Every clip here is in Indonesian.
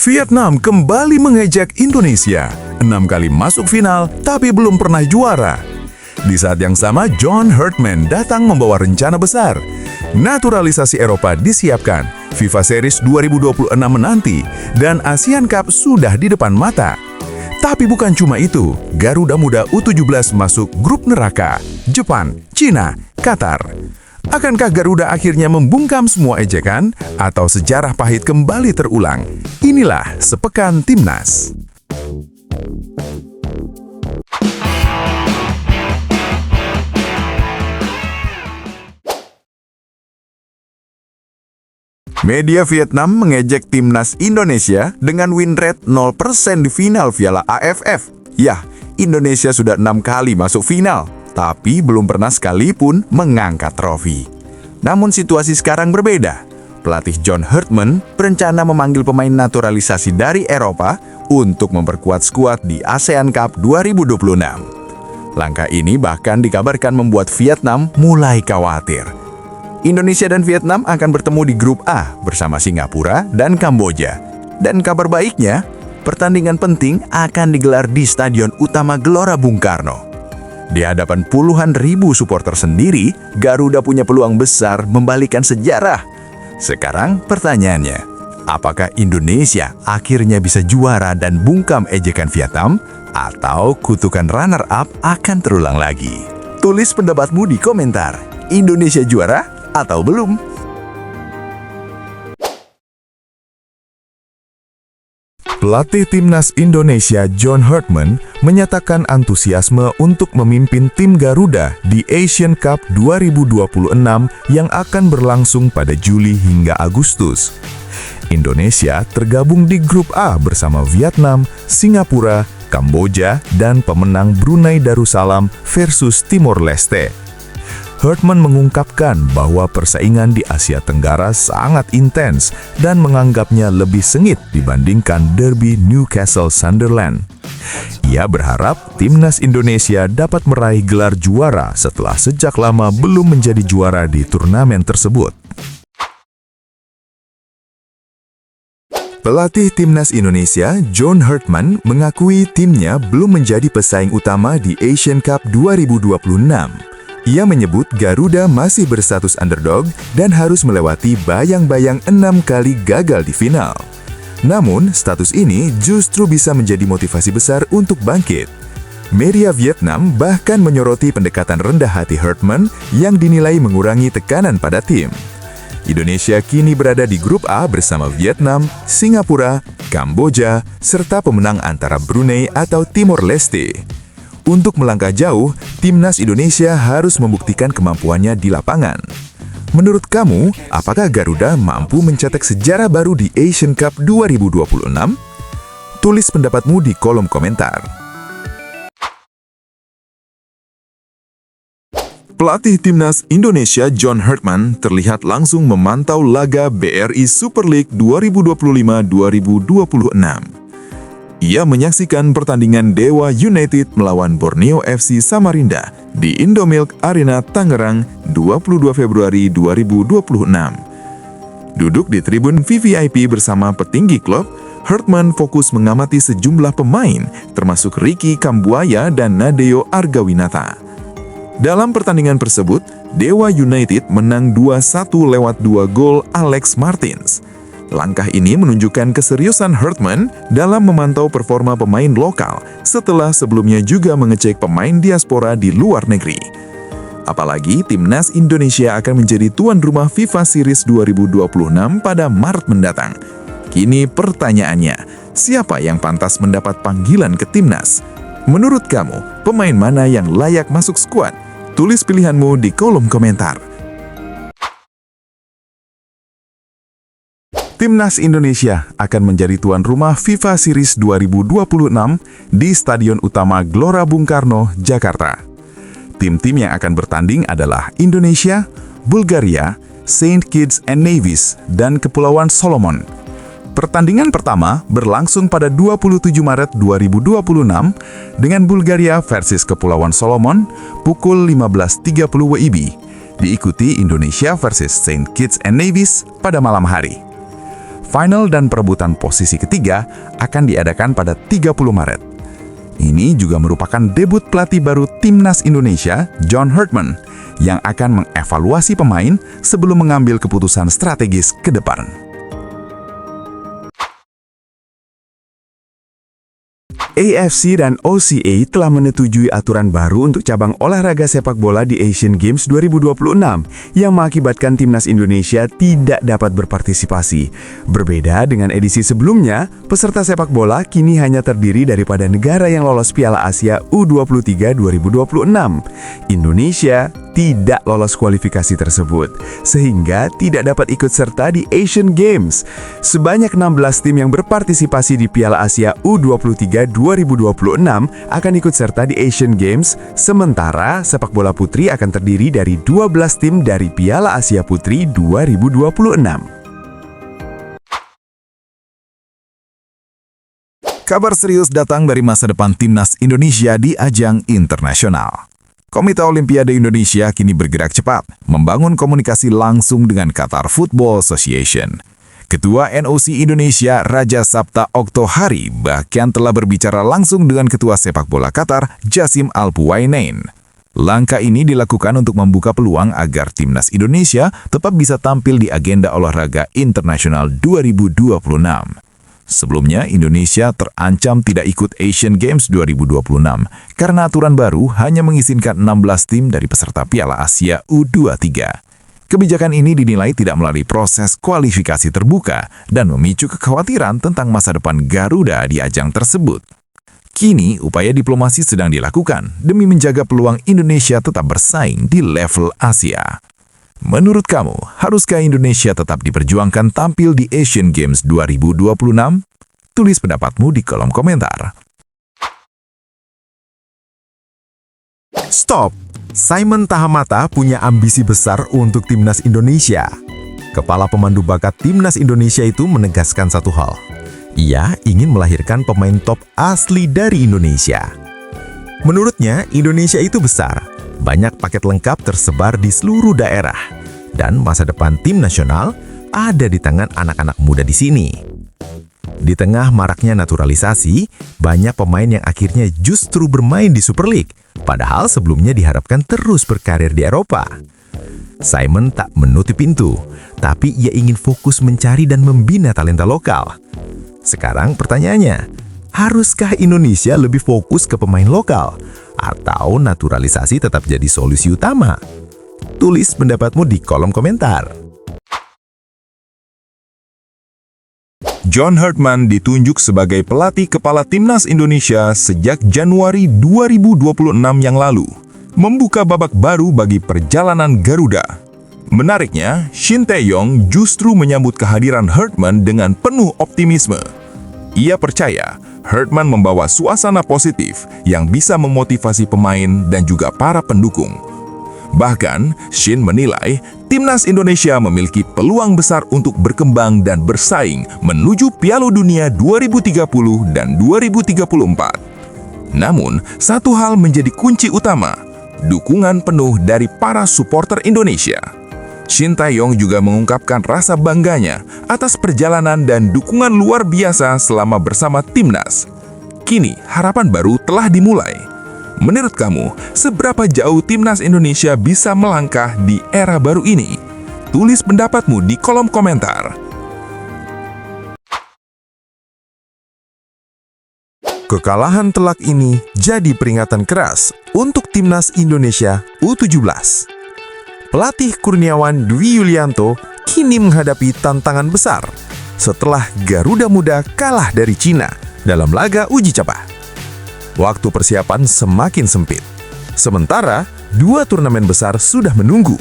Vietnam kembali mengejek Indonesia. 6 kali masuk final, tapi belum pernah juara. Di saat yang sama, John Herdman datang membawa rencana besar. Naturalisasi Eropa disiapkan, FIFA Series 2026 menanti, dan Asian Cup sudah di depan mata. Tapi bukan cuma itu, Garuda Muda U17 masuk grup neraka, Jepang, Cina, Qatar. Akankah Garuda akhirnya membungkam semua ejekan atau sejarah pahit kembali terulang? Inilah Sepekan Timnas. Media Vietnam mengejek Timnas Indonesia dengan win rate 0% di final Piala AFF. Yah, Indonesia sudah 6 kali masuk final, tapi belum pernah sekalipun mengangkat trofi. Namun situasi sekarang berbeda. Pelatih John Herdman berencana memanggil pemain naturalisasi dari Eropa untuk memperkuat skuad di ASEAN Cup 2026. Langkah ini bahkan dikabarkan membuat Vietnam mulai khawatir. Indonesia dan Vietnam akan bertemu di grup A bersama Singapura dan Kamboja. Dan kabar baiknya, pertandingan penting akan digelar di Stadion Utama Gelora Bung Karno. Di hadapan puluhan ribu supporter sendiri, Garuda punya peluang besar membalikan sejarah. Sekarang pertanyaannya, apakah Indonesia akhirnya bisa juara dan bungkam ejekan Vietnam? Atau kutukan runner-up akan terulang lagi? Tulis pendapatmu di komentar. Indonesia juara atau belum? Pelatih Timnas Indonesia John Herdman menyatakan antusiasme untuk memimpin tim Garuda di Asian Cup 2026 yang akan berlangsung pada Juli hingga Agustus. Indonesia tergabung di grup A bersama Vietnam, Singapura, Kamboja, dan pemenang Brunei Darussalam versus Timor Leste. Herdman mengungkapkan bahwa persaingan di Asia Tenggara sangat intens dan menganggapnya lebih sengit dibandingkan derby Newcastle Sunderland. Ia berharap Timnas Indonesia dapat meraih gelar juara setelah sejak lama belum menjadi juara di turnamen tersebut. Pelatih Timnas Indonesia, John Herdman, mengakui timnya belum menjadi pesaing utama di Asian Cup 2026. Ia menyebut Garuda masih berstatus underdog dan harus melewati bayang-bayang 6 kali gagal di final. Namun, status ini justru bisa menjadi motivasi besar untuk bangkit. Media Vietnam bahkan menyoroti pendekatan rendah hati Herdman yang dinilai mengurangi tekanan pada tim. Indonesia kini berada di grup A bersama Vietnam, Singapura, Kamboja, serta pemenang antara Brunei atau Timor Leste. Untuk melangkah jauh, Timnas Indonesia harus membuktikan kemampuannya di lapangan. Menurut kamu, apakah Garuda mampu mencetak sejarah baru di Asian Cup 2026? Tulis pendapatmu di kolom komentar. Pelatih Timnas Indonesia John Herdman terlihat langsung memantau laga BRI Super League 2025-2026. Ia menyaksikan pertandingan Dewa United melawan Borneo FC Samarinda di Indomilk Arena Tangerang 22 Februari 2026. Duduk di tribun VVIP bersama petinggi klub, Herdman fokus mengamati sejumlah pemain, termasuk Ricky Kambuaya dan Nadeo Argawinata. Dalam pertandingan tersebut, Dewa United menang 2-1 lewat 2 gol Alex Martins. Langkah ini menunjukkan keseriusan Herdman dalam memantau performa pemain lokal setelah sebelumnya juga mengecek pemain diaspora di luar negeri. Apalagi Timnas Indonesia akan menjadi tuan rumah FIFA Series 2026 pada Maret mendatang. Kini pertanyaannya, siapa yang pantas mendapat panggilan ke Timnas? Menurut kamu, pemain mana yang layak masuk skuad? Tulis pilihanmu di kolom komentar. Timnas Indonesia akan menjadi tuan rumah FIFA Series 2026 di Stadion Utama Gelora Bung Karno, Jakarta. Tim-tim yang akan bertanding adalah Indonesia, Bulgaria, Saint Kitts and Nevis, dan Kepulauan Solomon. Pertandingan pertama berlangsung pada 27 Maret 2026 dengan Bulgaria versus Kepulauan Solomon pukul 15.30 WIB, diikuti Indonesia versus Saint Kitts and Nevis pada malam hari. Final dan perebutan posisi ketiga akan diadakan pada 30 Maret. Ini juga merupakan debut pelatih baru Timnas Indonesia, John Herdman, yang akan mengevaluasi pemain sebelum mengambil keputusan strategis ke depan. AFC dan OCA telah menyetujui aturan baru untuk cabang olahraga sepak bola di Asian Games 2026 yang mengakibatkan timnas Indonesia tidak dapat berpartisipasi. Berbeda dengan edisi sebelumnya, peserta sepak bola kini hanya terdiri daripada negara yang lolos Piala Asia U23 2026. Indonesia tidak lolos kualifikasi tersebut, sehingga tidak dapat ikut serta di Asian Games. Sebanyak 16 tim yang berpartisipasi di Piala Asia U23 2026 akan ikut serta di Asian Games, sementara sepak bola putri akan terdiri dari 12 tim dari Piala Asia Putri 2026. Kabar serius datang dari masa depan timnas Indonesia di ajang internasional. Komite Olimpiade Indonesia kini bergerak cepat, membangun komunikasi langsung dengan Qatar Football Association. Ketua NOC Indonesia Raja Sabta Oktohari bahkan telah berbicara langsung dengan Ketua Sepak Bola Qatar Jassim Al-Puwainain. Langkah ini dilakukan untuk membuka peluang agar timnas Indonesia tetap bisa tampil di agenda olahraga internasional 2026. Sebelumnya, Indonesia terancam tidak ikut Asian Games 2026 karena aturan baru hanya mengizinkan 16 tim dari peserta Piala Asia U23. Kebijakan ini dinilai tidak melalui proses kualifikasi terbuka dan memicu kekhawatiran tentang masa depan Garuda di ajang tersebut. Kini, upaya diplomasi sedang dilakukan demi menjaga peluang Indonesia tetap bersaing di level Asia. Menurut kamu, haruskah Indonesia tetap diperjuangkan tampil di Asian Games 2026? Tulis pendapatmu di kolom komentar. Stop! Simon Tahamata punya ambisi besar untuk timnas Indonesia. Kepala pemandu bakat timnas Indonesia itu menegaskan satu hal. Ia ingin melahirkan pemain top asli dari Indonesia. Menurutnya, Indonesia itu besar. Banyak paket lengkap tersebar di seluruh daerah, dan masa depan tim nasional ada di tangan anak-anak muda di sini. Di tengah maraknya naturalisasi, banyak pemain yang akhirnya justru bermain di Super League, padahal sebelumnya diharapkan terus berkarir di Eropa. Simon tak menutup pintu, tapi ia ingin fokus mencari dan membina talenta lokal. Sekarang pertanyaannya, haruskah Indonesia lebih fokus ke pemain lokal? Atau naturalisasi tetap jadi solusi utama? Tulis pendapatmu di kolom komentar. John Herdman ditunjuk sebagai pelatih kepala timnas Indonesia sejak Januari 2026 yang lalu, membuka babak baru bagi perjalanan Garuda. Menariknya, Shin Tae-yong justru menyambut kehadiran Herdman dengan penuh optimisme. Ia percaya Herdman membawa suasana positif yang bisa memotivasi pemain dan juga para pendukung. Bahkan, Shin menilai timnas Indonesia memiliki peluang besar untuk berkembang dan bersaing menuju Piala Dunia 2030 dan 2034. Namun, satu hal menjadi kunci utama, dukungan penuh dari para supporter Indonesia. Shin Tae-yong juga mengungkapkan rasa bangganya atas perjalanan dan dukungan luar biasa selama bersama timnas. Kini, harapan baru telah dimulai. Menurut kamu, seberapa jauh timnas Indonesia bisa melangkah di era baru ini? Tulis pendapatmu di kolom komentar. Kekalahan telak ini jadi peringatan keras untuk timnas Indonesia U17. Pelatih Kurniawan Dwi Yulianto kini menghadapi tantangan besar setelah Garuda Muda kalah dari Cina dalam laga uji coba. Waktu persiapan semakin sempit. Sementara, dua turnamen besar sudah menunggu.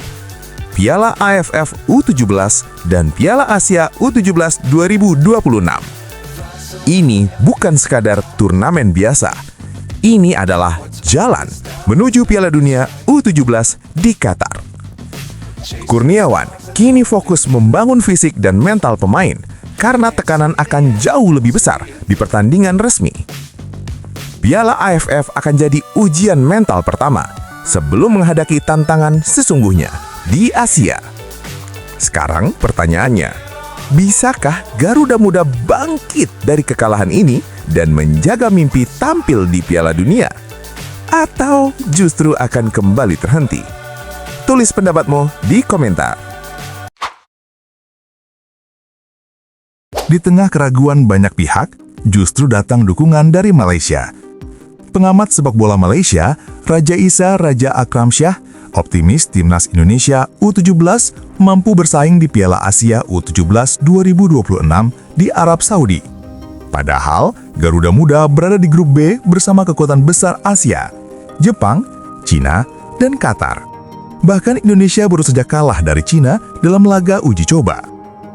Piala AFF U17 dan Piala Asia U17 2026. Ini bukan sekadar turnamen biasa. Ini adalah jalan menuju Piala Dunia U17 di Qatar. Kurniawan kini fokus membangun fisik dan mental pemain karena tekanan akan jauh lebih besar di pertandingan resmi. Piala AFF akan jadi ujian mental pertama sebelum menghadapi tantangan sesungguhnya di Asia. Sekarang pertanyaannya, Bisakah Garuda Muda bangkit dari kekalahan ini dan menjaga mimpi tampil di Piala Dunia? Atau justru akan kembali terhenti? Tulis pendapatmu di komentar. Di tengah keraguan banyak pihak, justru datang dukungan dari Malaysia. Pengamat sepak bola Malaysia, Raja Isa Raja Akram Shah, optimis timnas Indonesia U17 mampu bersaing di Piala Asia U17 2026 di Arab Saudi. Padahal, Garuda Muda berada di grup B bersama kekuatan besar Asia, Jepang, Cina, dan Qatar. Bahkan Indonesia baru saja kalah dari Cina dalam laga uji coba.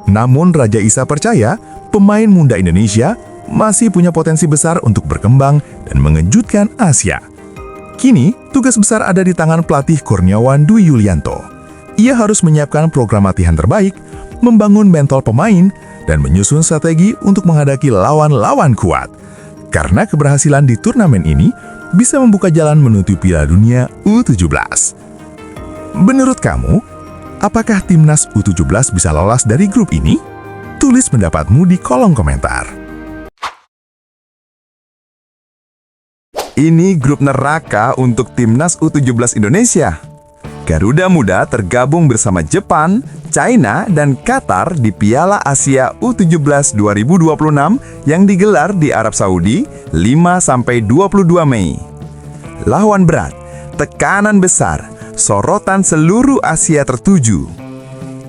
Namun Raja Isa percaya pemain muda Indonesia masih punya potensi besar untuk berkembang dan mengejutkan Asia. Kini, tugas besar ada di tangan pelatih Kurniawan Dwi Yulianto. Ia harus menyiapkan program latihan terbaik, membangun mental pemain, dan menyusun strategi untuk menghadapi lawan-lawan kuat. Karena keberhasilan di turnamen ini bisa membuka jalan menuju Piala Dunia U17. Menurut kamu, apakah timnas U17 bisa lolos dari grup ini? Tulis pendapatmu di kolom komentar. Ini grup neraka untuk timnas U17 Indonesia. Garuda Muda tergabung bersama Jepang, China, dan Qatar di Piala Asia U17 2026 yang digelar di Arab Saudi 5-22 Mei. Lawan berat, tekanan besar, sorotan seluruh Asia tertuju.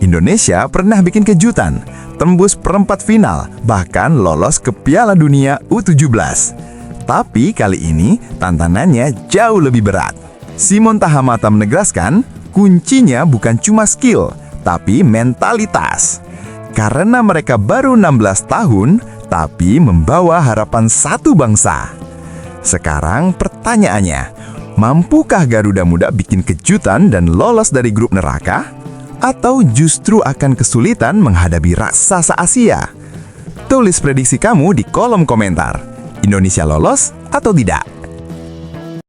Indonesia pernah bikin kejutan, tembus perempat final, bahkan lolos ke Piala Dunia U17. Tapi kali ini tantangannya jauh lebih berat. Simon Tahamata menegaskan, kuncinya bukan cuma skill, tapi mentalitas. Karena mereka baru 16 tahun, tapi membawa harapan satu bangsa. Sekarang pertanyaannya, mampukah Garuda Muda bikin kejutan dan lolos dari grup neraka? Atau justru akan kesulitan menghadapi raksasa Asia? Tulis prediksi kamu di kolom komentar. Indonesia lolos atau tidak?